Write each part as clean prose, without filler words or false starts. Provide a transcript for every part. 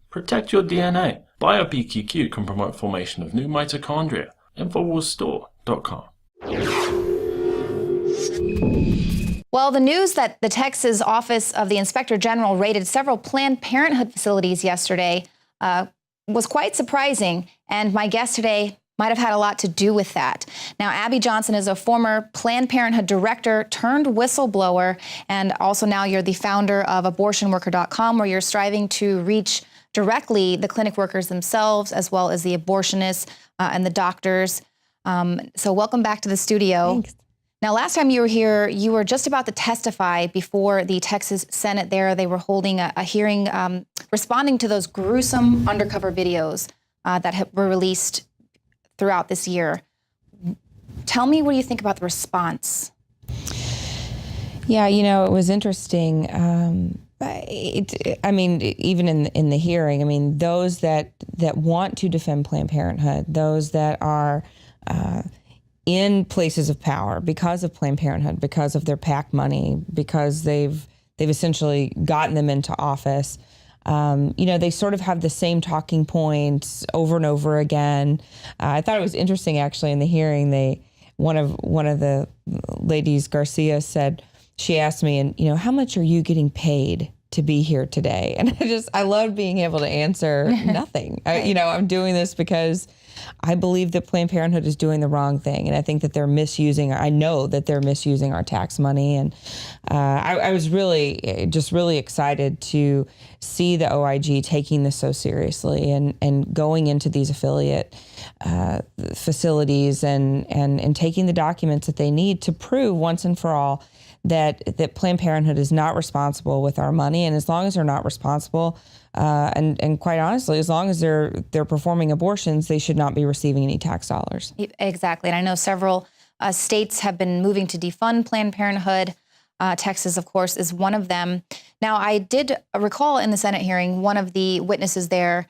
Protect your DNA. BioPQQ can promote formation of new mitochondria. Infowarsstore.com. Well, the news that the Texas Office of the Inspector General raided several Planned Parenthood facilities yesterday was quite surprising, and my guest today might have had a lot to do with that. Now, Abby Johnson is a former Planned Parenthood director turned whistleblower, and also now you're the founder of abortionworker.com, where you're striving to reach directly the clinic workers themselves, as well as the abortionists and the doctors. So welcome back to the studio. Thanks. Now, last time you were here, you were just about to testify before the Texas Senate there. They were holding a hearing responding to those gruesome undercover videos that were released throughout this year. Tell me what you think about the response. Yeah, it was interesting. I mean, even in the hearing, I mean, those that want to defend Planned Parenthood, those that are in places of power because of Planned Parenthood, because of their PAC money, because they've essentially gotten them into office. They sort of have the same talking points over and over again. I thought it was interesting, actually, in the hearing. One of the ladies, Garcia, said, she asked me, and how much are you getting paid to be here today? And I love being able to answer nothing. Right. I'm doing this because I believe that Planned Parenthood is doing the wrong thing. And I think that I know that they're misusing our tax money. And I was really excited to see the OIG taking this so seriously and going into these affiliate facilities and taking the documents that they need to prove once and for all that Planned Parenthood is not responsible with our money. And as long as they're not responsible, and quite honestly, as long as they're performing abortions, they should not be receiving any tax dollars. Exactly. And I know several states have been moving to defund Planned Parenthood. Texas, of course, is one of them. Now, I did recall in the Senate hearing, one of the witnesses there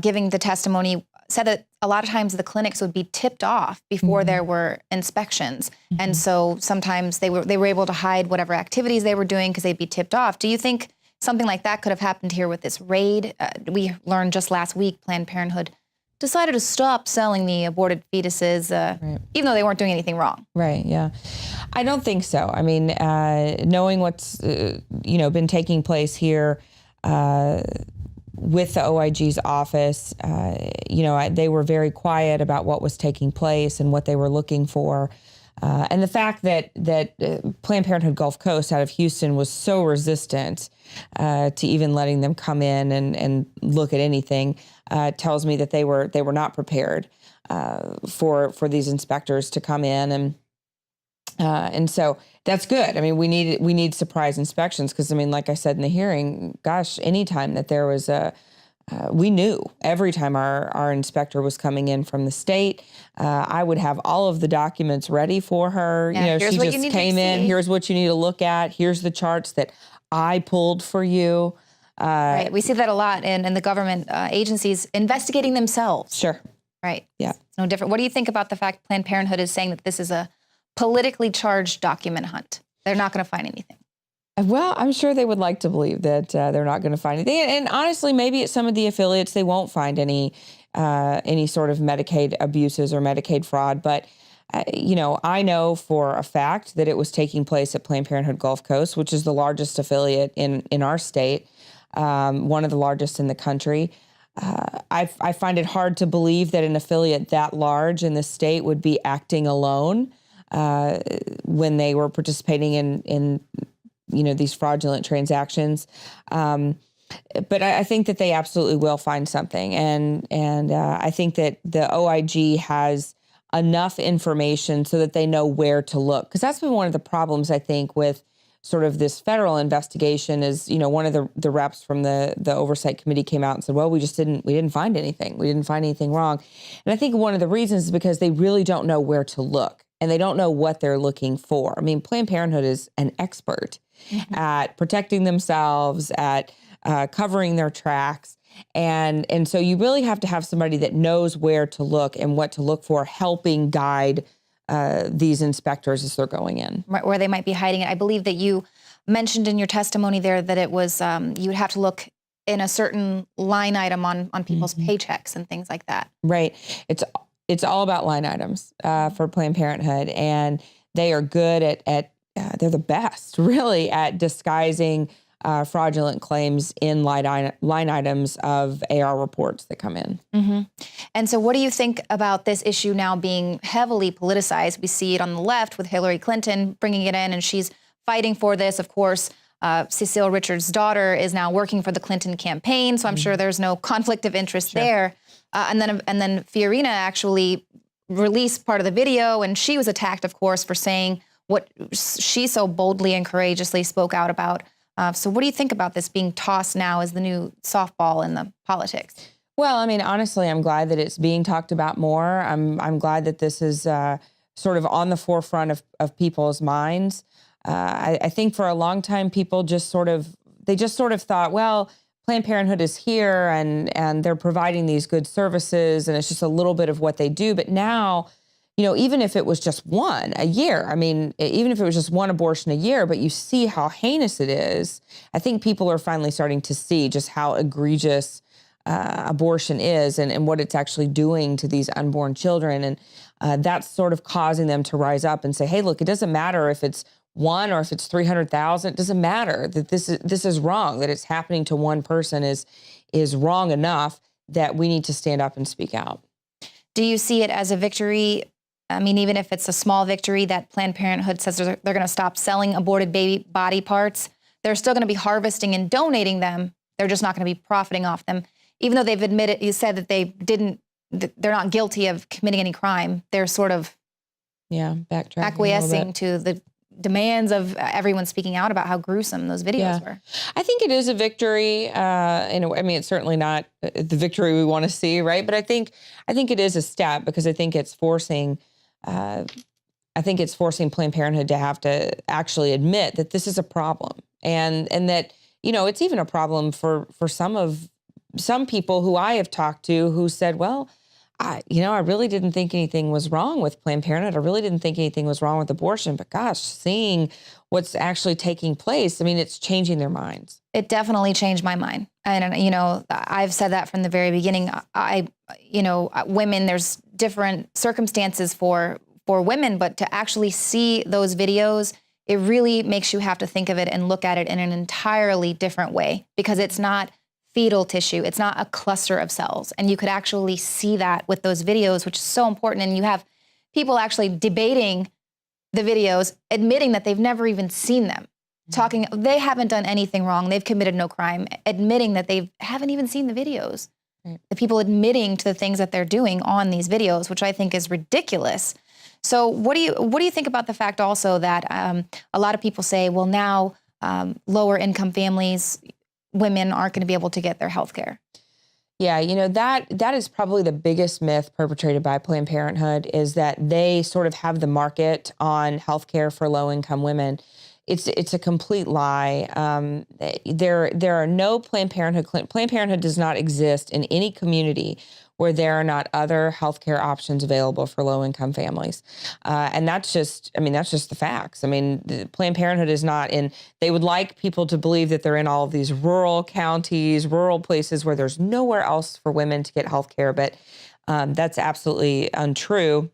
giving the testimony said that a lot of times the clinics would be tipped off before there were inspections. And so sometimes they were able to hide whatever activities they were doing because they'd be tipped off. Do you think something like that could have happened here with this raid? We learned just last week Planned Parenthood decided to stop selling the aborted fetuses, Right. even though they weren't doing anything wrong. Right, yeah. I don't think so. I mean, knowing what's, been taking place here with the OIG's office, they were very quiet about what was taking place and what they were looking for. And the fact that Planned Parenthood Gulf Coast out of Houston was so resistant to even letting them come in and look at anything tells me that they were not prepared for these inspectors to come in, and so that's good. I mean, we need surprise inspections because, I mean, like I said in the hearing, gosh, anytime that there was we knew every time our inspector was coming in from the state, I would have all of the documents ready for her. Yeah, She just came in. Here's what you need to look at. Here's the charts that I pulled for you. Right. We see that a lot in the government agencies investigating themselves. Sure. Right. Yeah. It's no different. What do you think about the fact Planned Parenthood is saying that this is a politically charged document hunt?Ey're not going to find anything. Well, I'm sure they would like to believe that they're not going to find anything. And honestly, maybe at some of the affiliates, they won't find any sort of Medicaid abuses or Medicaid fraud. But, I know for a fact that it was taking place at Planned Parenthood Gulf Coast, which is the largest affiliate in our state, one of the largest in the country. I find it hard to believe that an affiliate that large in the state would be acting alone when they were participating in these fraudulent transactions. But I think that they absolutely will find something. And I think that the OIG has enough information so that they know where to look. Because that's been one of the problems, I think, with sort of this federal investigation is, one of the reps from the oversight committee came out and said, well, we didn't find anything. We didn't find anything wrong. And I think one of the reasons is because they really don't know where to look and they don't know what they're looking for. I mean, Planned Parenthood is an expert at protecting themselves, at covering their tracks. And so you really have to have somebody that knows where to look and what to look for, helping guide these inspectors as they're going in. Right, where they might be hiding it. I believe that you mentioned in your testimony there that it was, you would have to look in a certain line item on people's paychecks and things like that. Right. It's all about line items for Planned Parenthood, and they are good at they're the best, really, at disguising fraudulent claims in line items of AR reports that come in. And so what do you think about this issue now being heavily politicized? We see it on the left with Hillary Clinton bringing it in, and she's fighting for this. Of course, Cecile Richards' daughter is now working for the Clinton campaign, so I'm sure there's no conflict of interest there. And then Fiorina actually released part of the video, and she was attacked, of course, for saying what she so boldly and courageously spoke out about. So what do you think about this being tossed now as the new softball in the politics? Well, I mean, honestly, I'm glad that it's being talked about more. I'm glad that this is sort of on the forefront of people's minds. I think for a long time, people just sort of thought, well, Planned Parenthood is here and they're providing these good services and it's just a little bit of what they do. But now, even if it was just one a year, I mean, even if it was just one abortion a year, but you see how heinous it is, I think people are finally starting to see just how egregious abortion is and what it's actually doing to these unborn children. And that's sort of causing them to rise up and say, hey, look, it doesn't matter if it's one or if it's 300,000, it doesn't matter that this is wrong, that it's happening to one person is wrong enough that we need to stand up and speak out. Do you see it as a victory? I mean, even if it's a small victory that Planned Parenthood says they're going to stop selling aborted baby body parts, they're still going to be harvesting and donating them. They're just not going to be profiting off them. Even though they've admitted, you said that they're not guilty of committing any crime. They're sort of backtracking, acquiescing to the demands of everyone speaking out about how gruesome those videos were. I think it is a victory. I mean, it's certainly not the victory we want to see, right? But I think it is a step because I think it's forcing Planned Parenthood to have to actually admit that this is a problem, and that it's even a problem for some people who I have talked to who said, well, I really didn't think anything was wrong with Planned Parenthood. I really didn't think anything was wrong with abortion. But gosh, seeing what's actually taking place, I mean, it's changing their minds. It definitely changed my mind. And, I've said that from the very beginning. Women, there's different circumstances for women, but to actually see those videos, it really makes you have to think of it and look at it in an entirely different way because it's not fetal tissue. It's not a cluster of cells. And you could actually see that with those videos, which is so important. And you have people actually debating the videos, admitting that they've never even seen them, talking, they haven't done anything wrong. They've committed no crime, admitting that they haven't even seen the videos. Right. The people admitting to the things that they're doing on these videos, which I think is ridiculous. So what do you think about the fact also that a lot of people say, well, now lower income families, women aren't going to be able to get their health care? Yeah, that is probably the biggest myth perpetrated by Planned Parenthood is that they sort of have the market on health care for low-income women. It's a complete lie. There are no Planned Parenthood. Planned Parenthood does not exist in any community where there are not other healthcare options available for low-income families. And that's just the facts. I mean, Planned Parenthood is not in, they would like people to believe that they're in all of these rural counties, rural places where there's nowhere else for women to get healthcare, but that's absolutely untrue.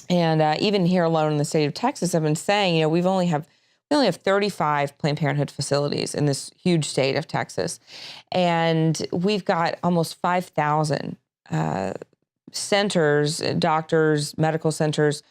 And even here alone in the state of Texas, I've been saying, we only have 35 Planned Parenthood facilities in this huge state of Texas. And we've got almost 5,000 centers, doctors, medical centers,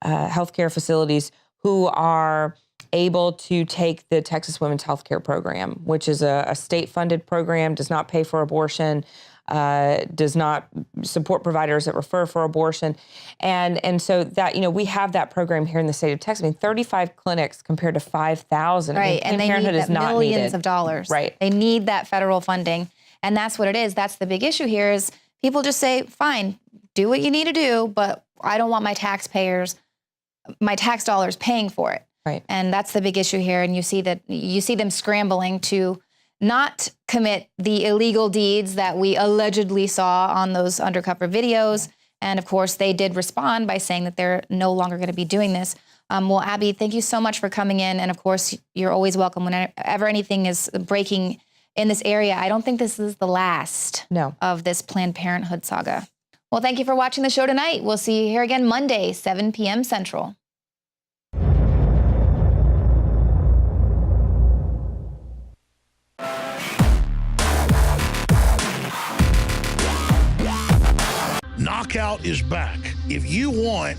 healthcare facilities who are able to take the Texas Women's Healthcare Program, which is a state-funded program, does not pay for abortion, does not support providers that refer for abortion. And so that, we have that program here in the state of Texas. I mean, 35 clinics compared to 5,000. Right, I mean, Planned Parenthood is not millions needed. of dollars. Right. They need that federal funding. And that's what it is. That's the big issue here is people just say, fine, do what you need to do, but I don't want my tax dollars paying for it. Right. And that's the big issue here. And you see them scrambling to not commit the illegal deeds that we allegedly saw on those undercover videos. And of course, they did respond by saying that they're no longer going to be doing this. Well, Abby, thank you so much for coming in. And of course, you're always welcome whenever anything is breaking in this area. I don't think this is the last No. of this Planned Parenthood saga. Well, thank you for watching the show tonight. We'll see you here again Monday, 7 p.m. Central. Knockout is back. If you want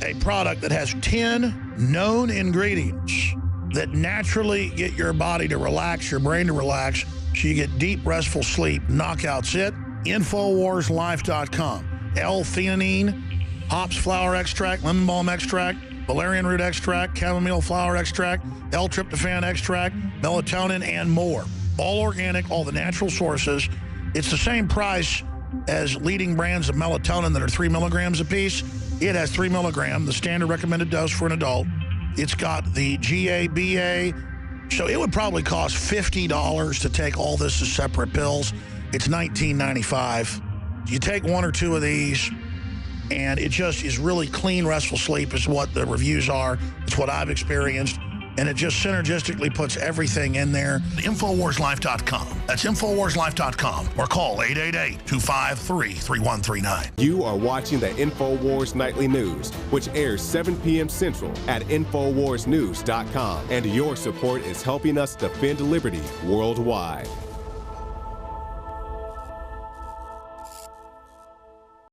a product that has 10 known ingredients that naturally get your body to relax, your brain to relax, so you get deep, restful sleep, Knockout's it. Infowarslife.com. L-theanine, hops flower extract, lemon balm extract, valerian root extract, chamomile flower extract, L-tryptophan extract, melatonin, and more. All organic, all the natural sources. It's the same price as leading brands of melatonin that are 3 milligrams a piece. It has 3 milligrams, the standard recommended dose for an adult. It's got the GABA, so it would probably cost $50 to take all this as separate pills. It's $19.95. You take 1 or 2 of these, and it just is really clean, restful sleep is what the reviews are. It's what I've experienced. And it just synergistically puts everything in there. Infowarslife.com. That's Infowarslife.com. Or call 888-253-3139. You are watching the Infowars Nightly News, which airs 7 p.m. Central at Infowarsnews.com. And your support is helping us defend liberty worldwide.